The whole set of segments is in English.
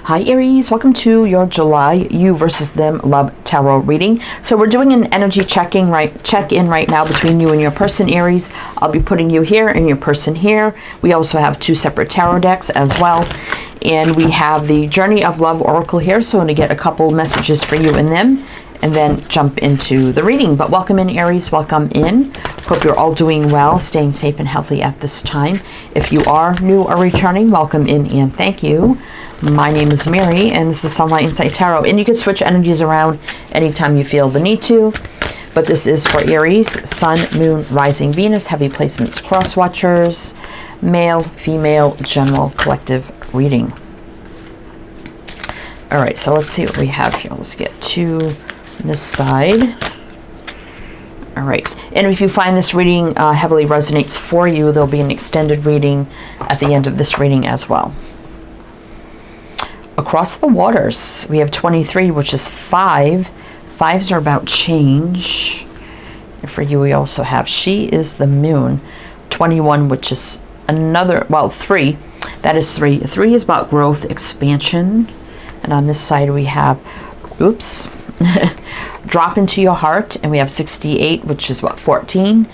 Hi Aries, welcome to your July You versus Them Love Tarot reading. So we're doing an energy check-in right now between you and your person, Aries. I'll be putting you here and your person here. We also have two separate tarot decks as well. And we have the Journey of Love Oracle here, so I'm going to get a couple messages for you and them, and then jump into the reading. But welcome in, Aries, welcome in. Hope you're all doing well, staying safe and healthy at this time. If you are new or returning, welcome in and thank you. My name is Mary, and this is Sunlight Insight Tarot. And you can switch energies around anytime you feel the need to. But this is for Aries, Sun, Moon, Rising, Venus, heavy placements, cross watchers, male, female, general, collective reading. All right, so let's see what we have here. Let's get to this side. All right, and if you find this reading heavily resonates for you, there'll be an extended reading at the end of this reading as well. Across the waters, we have 23, which is 5. 5s are about change. And for you, we also have She is the Moon. 21, which is another, well, 3. That is 3. 3 is about growth, expansion. And on this side, we have, oops, Drop into Your Heart. And we have 68, which is what, 14,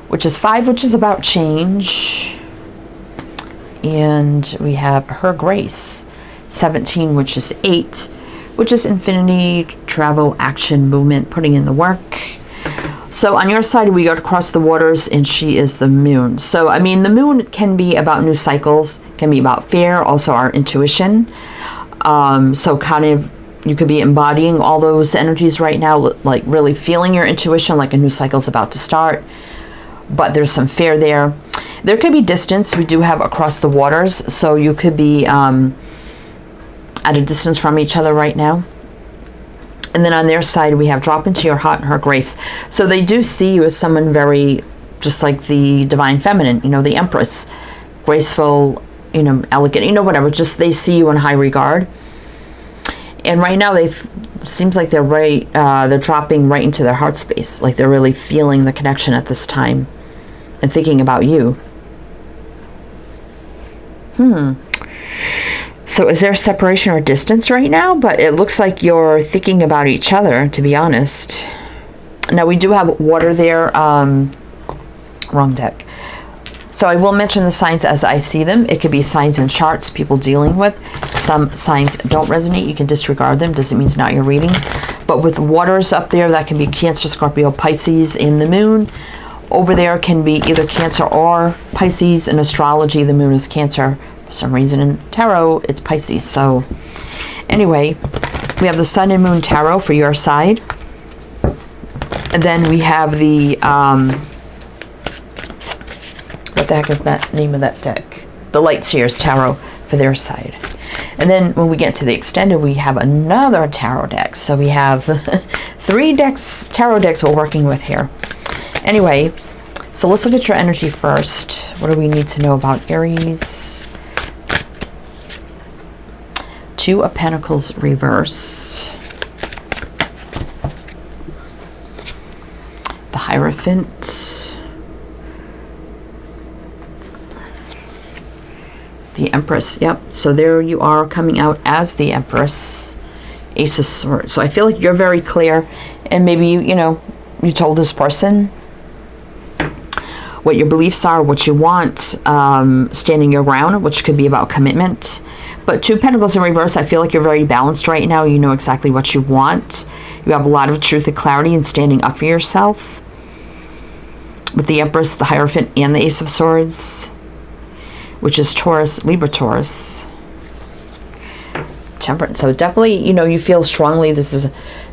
which is 5, which is about change. And we have Her Grace. 17, which is 8, which is infinity, travel, action, movement, putting in the work. So on your side, we go across the waters, and She is the Moon. So, I mean, the moon can be about new cycles, can be about fear, also our intuition. So kind of, you could be embodying all those energies right now, like really feeling your intuition, like a new cycle is about to start. But there's some fear there. There could be distance. We do have across the waters, so you could be at a distance from each other right now. And then on their side, we have Drop into Your Heart and Her Grace. So they do see you as someone very, just like the Divine Feminine, you know, the Empress, graceful, you know, elegant, you know, whatever. Just they see you in high regard. And right now, seems like they're dropping right into their heart space, like they're really feeling the connection at this time and thinking about you. So is there separation or distance right now? But it looks like you're thinking about each other, to be honest. Now, we do have water there. Wrong deck. So I will mention the signs as I see them. It could be signs and charts people dealing with. Some signs don't resonate. You can disregard them. Doesn't mean it's not your reading. But with waters up there, that can be Cancer, Scorpio, Pisces in the moon. Over there can be either Cancer or Pisces. In astrology, the moon is Cancer. For some reason in tarot, it's Pisces. So anyway, we have the Sun and Moon Tarot for your side. And then we have the, what the heck is that name of that deck? The Light Seers Tarot for their side. And then when we get to the extended, we have another tarot deck. So we have 3 decks, tarot decks we're working with here. Anyway, so let's look at your energy first. What do we need to know about Aries? 2 of Pentacles reverse. The Hierophant. The Empress. Yep. So there you are coming out as the Empress. Ace of Swords. So I feel like you're very clear. And maybe, you know, you told this person what your beliefs are, what you want, standing your ground, which could be about commitment. But 2 Pentacles in reverse, I feel like you're very balanced right now. You know exactly what you want. You have a lot of truth and clarity in standing up for yourself. With the Empress, the Hierophant, and the Ace of Swords, which is Taurus, Libra, Taurus. Temperance. So definitely, you know, you feel strongly. This is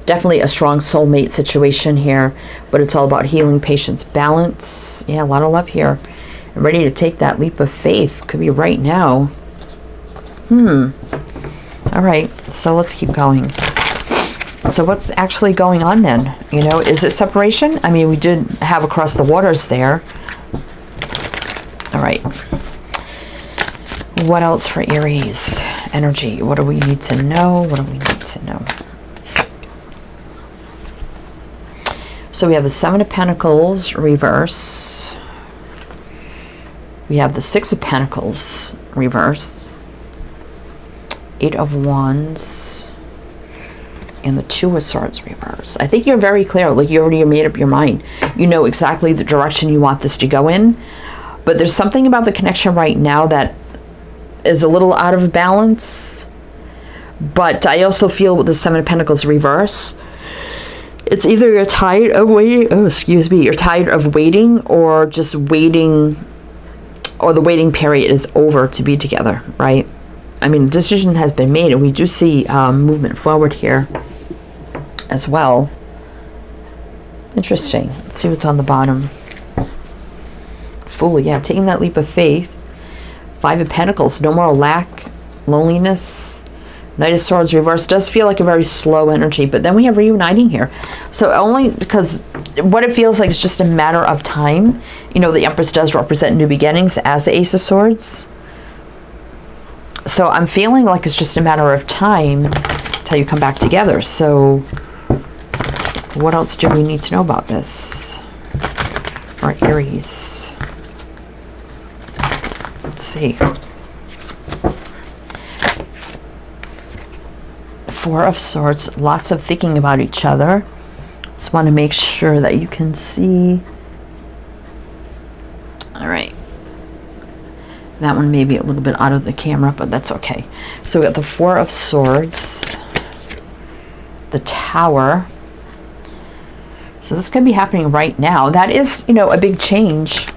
definitely a strong soulmate situation here. But it's all about healing, patience, balance. Yeah, a lot of love here. I'm ready to take that leap of faith. Could be right now. All right, so let's keep going. So what's actually going on then? You know, is it separation? I mean, we did have across the waters there. All right. What else for Aries energy? What do we need to know? What do we need to know? So we have the 7 of Pentacles reverse. We have the 6 of Pentacles reverse. Eight of Wands, and the Two of Swords reverse. I think you're very clear. Like, you already made up your mind. You know exactly the direction you want this to go in. But there's something about the connection right now that is a little out of balance. But I also feel with the Seven of Pentacles reverse, it's either you're tired of waiting, you're tired of waiting, or just waiting, or the waiting period is over to be together, right? I mean, decision has been made, and we do see movement forward here as well. Interesting. Let's see what's on the bottom. Fool, yeah, taking that leap of faith. Five of Pentacles, no more lack, loneliness. Knight of Swords reverse does feel like a very slow energy, but then we have reuniting here. So only because what it feels like is just a matter of time. You know, the Empress does represent new beginnings as the Ace of Swords. So I'm feeling like it's just a matter of time until you come back together. So what else do we need to know about this? Or Aries. Let's see. Four of Swords, lots of thinking about each other. Just want to make sure that you can see. All right. That one may be a little bit out of the camera, but that's okay. So we got the Four of Swords, the Tower. So this could be happening right now. That is, you know, a big change.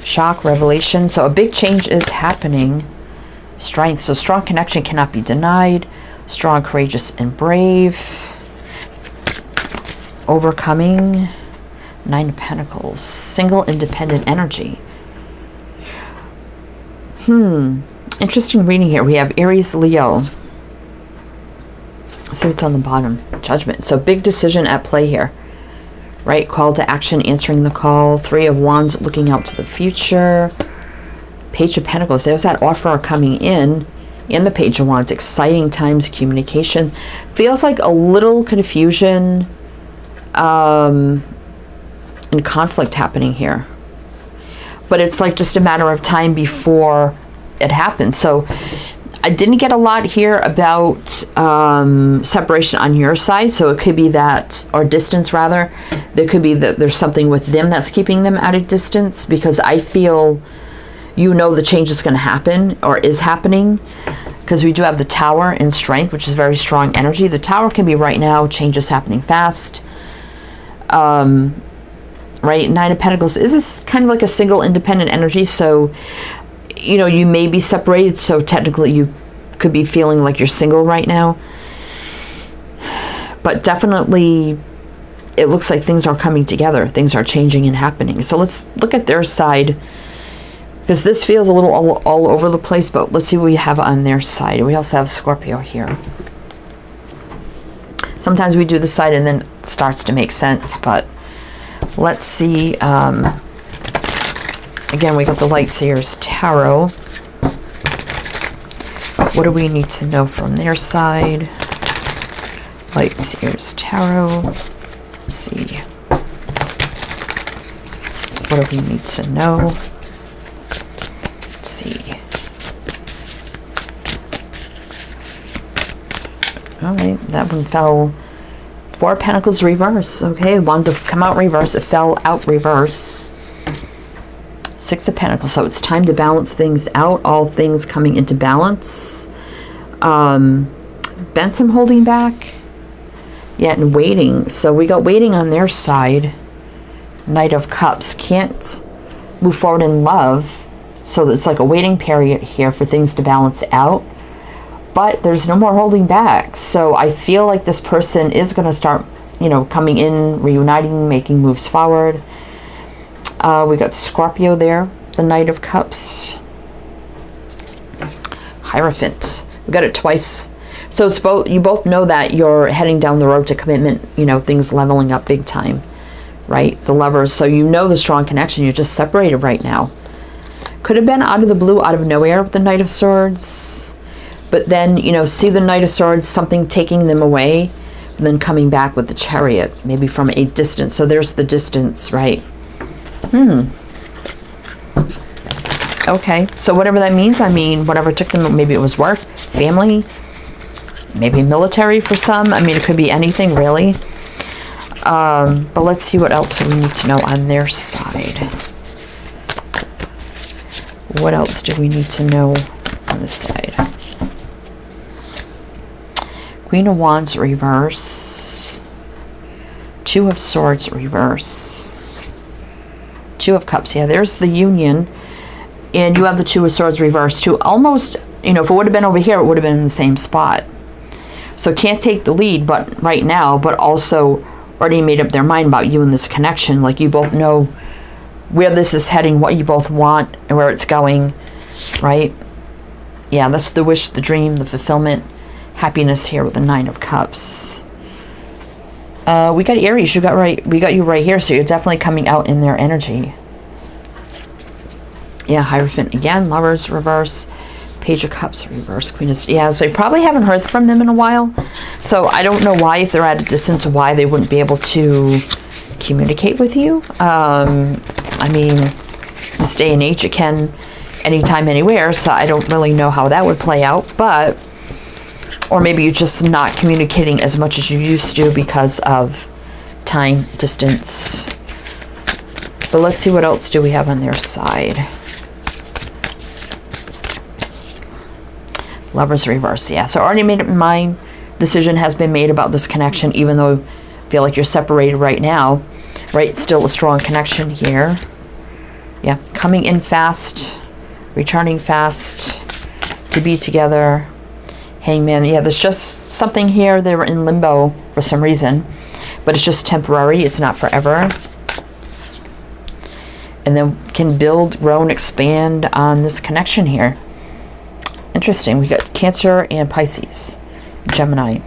Shock, revelation. So a big change is happening. Strength. So strong connection cannot be denied. Strong, courageous, and brave. Overcoming. Nine of Pentacles. Single, independent energy. Interesting reading here. We have Aries, Leo. So it's on the bottom. Judgment. So big decision at play here. Right? Call to action, answering the call. Three of Wands, looking out to the future. Page of Pentacles. There's that offer coming in. And the Page of Wands. Exciting times, communication. Feels like a little confusion and conflict happening here. But it's like just a matter of time before it happens. So I didn't get a lot here about separation on your side. So it could be that, or distance rather. There could be that there's something with them that's keeping them at a distance, because I feel, you know, the change is going to happen or is happening, because we do have the Tower and Strength, which is very strong energy. The Tower can be right now, change is happening fast. Right, Nine of Pentacles is this kind of like a single independent energy. So, you know, you may be separated. So technically you could be feeling like you're single right now. But definitely it looks like things are coming together. Things are changing and happening. So let's look at their side, because this feels a little all over the place. But let's see what we have on their side. We also have Scorpio here. Sometimes we do the side and then it starts to make sense, but let's see. Again, we got the Lightseers Tarot. What do we need to know from their side? Lightseers Tarot. Let's see. What do we need to know? Let's see. All right, that one fell. Four of Pentacles reverse. Okay, wanted to come out reverse. It fell out reverse. Six of Pentacles. So it's time to balance things out. All things coming into balance. Been some holding back. Yeah, and waiting. So we got waiting on their side. Knight of Cups. Can't move forward in love. So it's like a waiting period here for things to balance out. But there's no more holding back. So I feel like this person is going to start, you know, coming in, reuniting, making moves forward. We got Scorpio there, the Knight of Cups. Hierophant. We got it twice. So it's both, you both know that you're heading down the road to commitment, you know, things leveling up big time, right? The Lovers. So you know the strong connection. You're just separated right now. Could have been out of the blue, out of nowhere with the Knight of Swords. But then, you know, see the Knight of Swords, something taking them away, and then coming back with the Chariot, maybe from a distance. So there's the distance, right? Okay, so whatever that means, I mean, whatever took them, maybe it was work, family, maybe military for some. I mean, it could be anything, really. But let's see what else we need to know on their side. What else do we need to know on this side? Queen of Wands reverse. Two of Swords reverse. Two of Cups. Yeah, there's the union. And you have the Two of Swords reverse too. Almost, you know, if it would have been over here, it would have been in the same spot. So can't take the lead but right now, but also already made up their mind about you and this connection. Like, you both know where this is heading, what you both want, and where it's going, right? Yeah, that's the wish, the dream, the fulfillment, happiness here with the Nine of Cups. We got Aries. We got you right here, so you're definitely coming out in their energy. Yeah, Hierophant again, Lovers reverse, Page of Cups reverse, Queen of... Yeah, so you probably haven't heard from them in a while. So I don't know why, if they're at a distance, why they wouldn't be able to communicate with you. I mean, this day and age, you can anytime, anywhere, so I don't really know how that would play out, but... Or maybe you're just not communicating as much as you used to because of time, distance. But let's see what else do we have on their side. Lovers reverse. Yeah, so already made up my mind. Decision has been made about this connection, even though I feel like you're separated right now. Right, still a strong connection here. Yeah, coming in fast, returning fast, to be together. Hangman, yeah, there's just something here. They were in limbo for some reason, but it's just temporary. It's not forever. And then can build, grow, and expand on this connection here. Interesting. We got Cancer and Pisces, Gemini.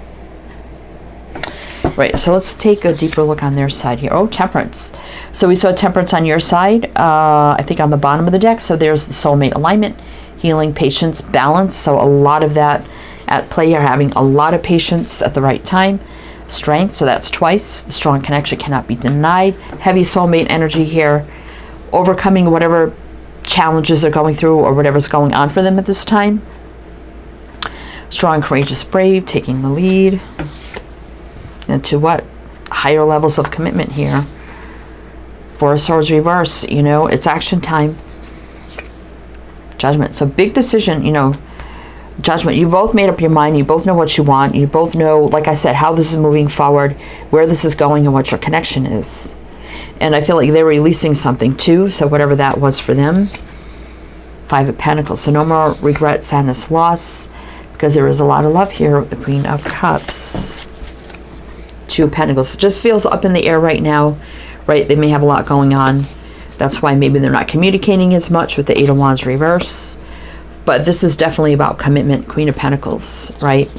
Right, so let's take a deeper look on their side here. Oh, Temperance. So we saw Temperance on your side, I think on the bottom of the deck. So there's the soulmate alignment, healing, patience, balance. So a lot of that at play. You're having a lot of patience at the right time. Strength, so that's twice. The strong connection cannot be denied. Heavy soulmate energy here. Overcoming whatever challenges they're going through or whatever's going on for them at this time. Strong, courageous, brave, taking the lead. And to what? Higher levels of commitment here. Four of Swords reverse, you know, it's action time. Judgment. So big decision, you know, Judgment. You both made up your mind. You both know what you want. You both know, like I said, how this is moving forward, where this is going, and what your connection is. And I feel like they're releasing something too. So whatever that was for them. Five of Pentacles. So no more regret, sadness, loss, because there is a lot of love here with the Queen of Cups. Two of Pentacles. It just feels up in the air right now. Right? They may have a lot going on. That's why maybe they're not communicating as much with the Eight of Wands reverse. But this is definitely about commitment. Queen of Pentacles, right?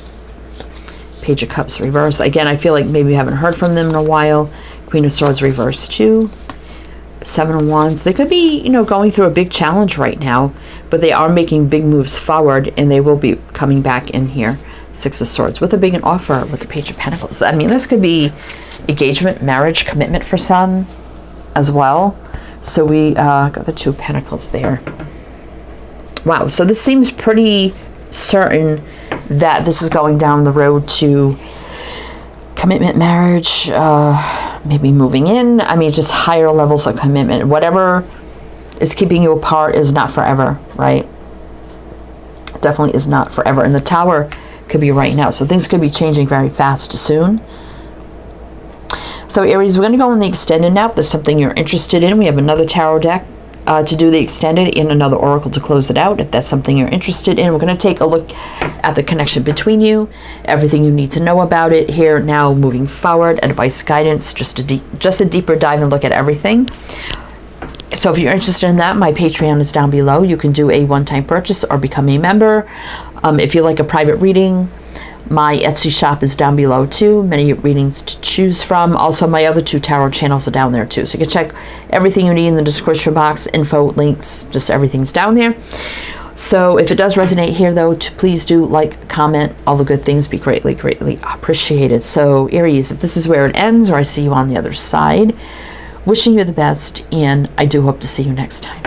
Page of Cups reverse. Again, I feel like maybe you haven't heard from them in a while. Queen of Swords reverse too. Seven of Wands. They could be, you know, going through a big challenge right now, but they are making big moves forward, and they will be coming back in here. Six of Swords with a big offer with the Page of Pentacles. I mean, this could be engagement, marriage, commitment for some as well. So we got the Two of Pentacles there. Wow, so this seems pretty certain that this is going down the road to commitment, marriage, maybe moving in. I mean, just higher levels of commitment. Whatever is keeping you apart is not forever, right? Definitely is not forever. And the Tower could be right now. So things could be changing very fast soon. So Aries, we're going to go in the extended now. If there's something you're interested in, we have another tarot deck to do the extended and another oracle to close it out. If that's something you're interested in, we're going to take a look at the connection between you, everything you need to know about it here now, moving forward, advice, guidance, just a deeper dive and look at everything. So if you're interested in that, my Patreon is down below. You can do a one-time purchase or become a member. If you like a private reading, my Etsy shop is down below too. Many readings to choose from. Also, my other two tarot channels are down there too. So you can check everything you need in the description box. Info, links, just everything's down there. So if it does resonate here though, please do like, comment, all the good things be greatly, greatly appreciated. So Aries, if this is where it ends or I see you on the other side, wishing you the best, and I do hope to see you next time.